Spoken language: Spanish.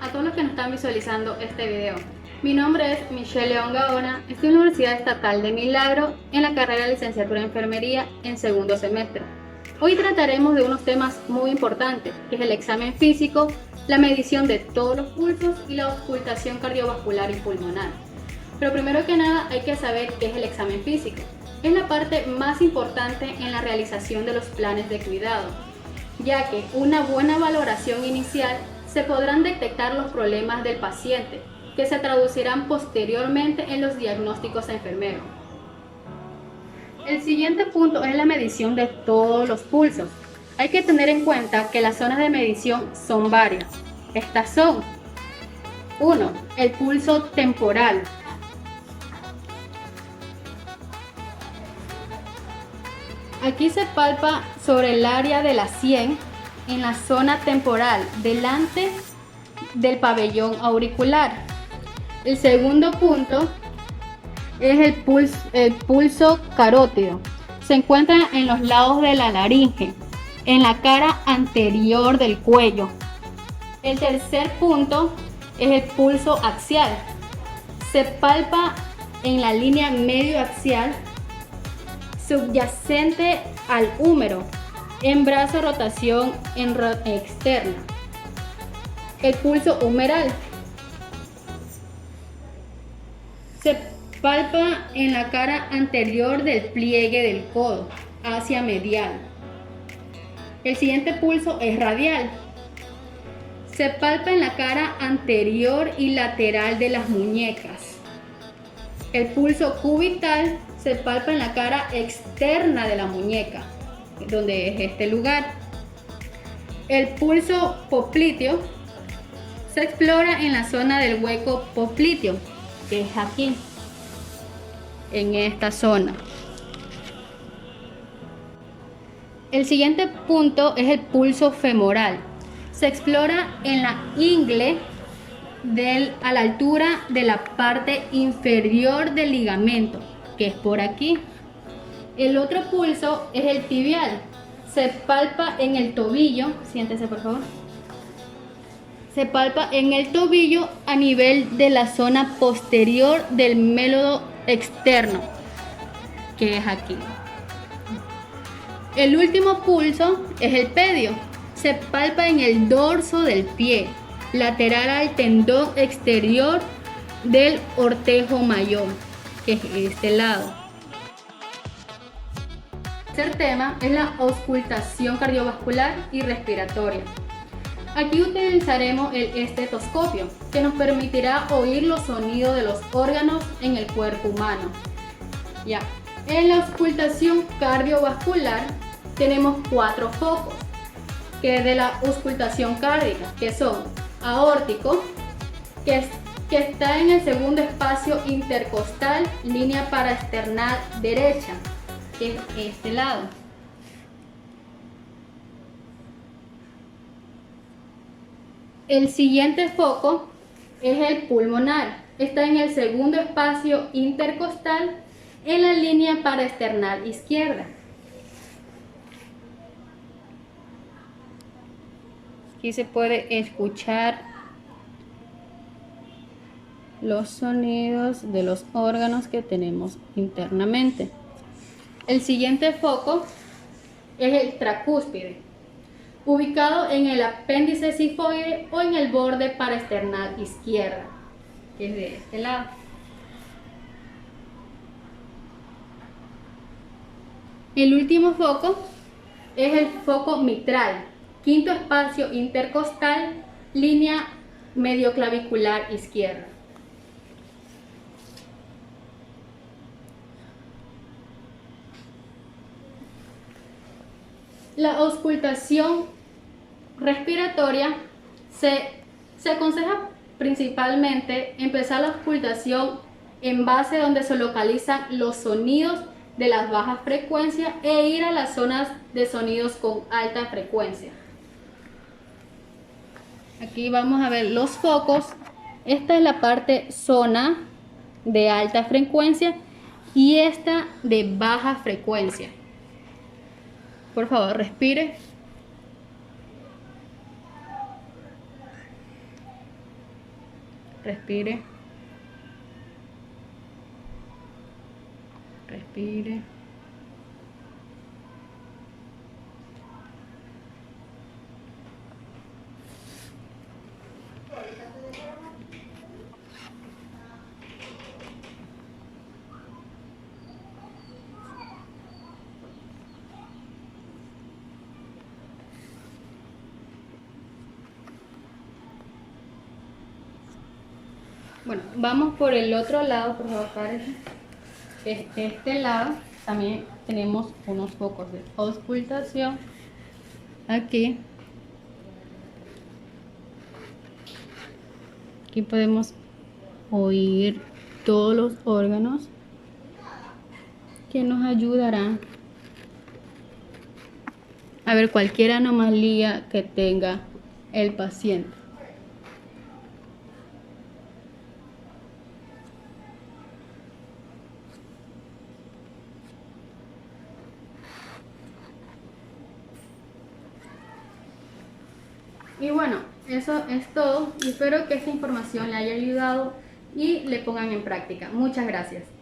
a todos los que nos están visualizando este video. Mi nombre es Michelle León Gaona, estoy en la Universidad Estatal de Milagro en la carrera de Licenciatura en Enfermería en segundo semestre. Hoy trataremos de unos temas muy importantes, que es el examen físico, la medición de todos los pulsos y la auscultación cardiovascular y pulmonar. Pero primero que nada hay que saber qué es el examen físico. Es la parte más importante en la realización de los planes de cuidado, ya que una buena valoración inicial se podrán detectar los problemas del paciente, que se traducirán posteriormente en los diagnósticos enfermeros. El siguiente punto es la medición de todos los pulsos. Hay que tener en cuenta que las zonas de medición son varias. Estas son: 1. El pulso temporal. Aquí se palpa sobre el área de la sien en la zona temporal, delante del pabellón auricular. El segundo punto es el pulso carótido. Se encuentra en los lados de la laringe, en la cara anterior del cuello. El tercer punto es el pulso axial. Se palpa en la línea medio axial subyacente al húmero, en brazo de rotación externa. El pulso humeral se palpa en la cara anterior del pliegue del codo hacia medial. El siguiente pulso es radial. Se palpa en la cara anterior y lateral de las muñecas. El pulso cubital se palpa en la cara externa de la muñeca, donde es este lugar. El pulso popliteo se explora en la zona del hueco popliteo, que es aquí, en esta zona. El siguiente punto es el pulso femoral. Se explora en la ingle a la altura de la parte inferior del ligamento, que es por aquí. El otro pulso es el tibial. Se palpa en el tobillo, siéntese por favor. Se palpa en el tobillo a nivel de la zona posterior del mélodo externo, que es aquí. El último pulso es el pedio. Se palpa en el dorso del pie, lateral al tendón exterior del ortejo mayor, que es este lado. El tercer tema es la auscultación cardiovascular y respiratoria. Aquí utilizaremos el estetoscopio, que nos permitirá oír los sonidos de los órganos en el cuerpo humano. Ya. En la auscultación cardiovascular tenemos 4 focos, que es de la auscultación cárdiaca, que son aórtico, que está en el segundo espacio intercostal, línea paraesternal derecha, que es este lado. El siguiente foco es el pulmonar. Está en el segundo espacio intercostal, en la línea paraesternal izquierda. Aquí se puede escuchar los sonidos de los órganos que tenemos internamente. El siguiente foco es el tracúspide, ubicado en el apéndice sifoide o en el borde paraesternal izquierda, que es de este lado. El último foco es el foco mitral, quinto espacio intercostal, línea medioclavicular izquierda. La auscultación respiratoria se aconseja principalmente empezar la auscultación en base donde se localizan los sonidos de las bajas frecuencias e ir a las zonas de sonidos con alta frecuencia. Aquí vamos a ver los focos. Esta es la parte zona de alta frecuencia y esta de baja frecuencia. Por favor, respire. Respire. Respire. Bueno, vamos por el otro lado, por favor, párese. Este lado también tenemos unos focos de auscultación. Aquí podemos oír todos los órganos que nos ayudarán a ver cualquier anomalía que tenga el paciente. Y bueno, eso es todo. Espero que esta información le haya ayudado y le pongan en práctica. Muchas gracias.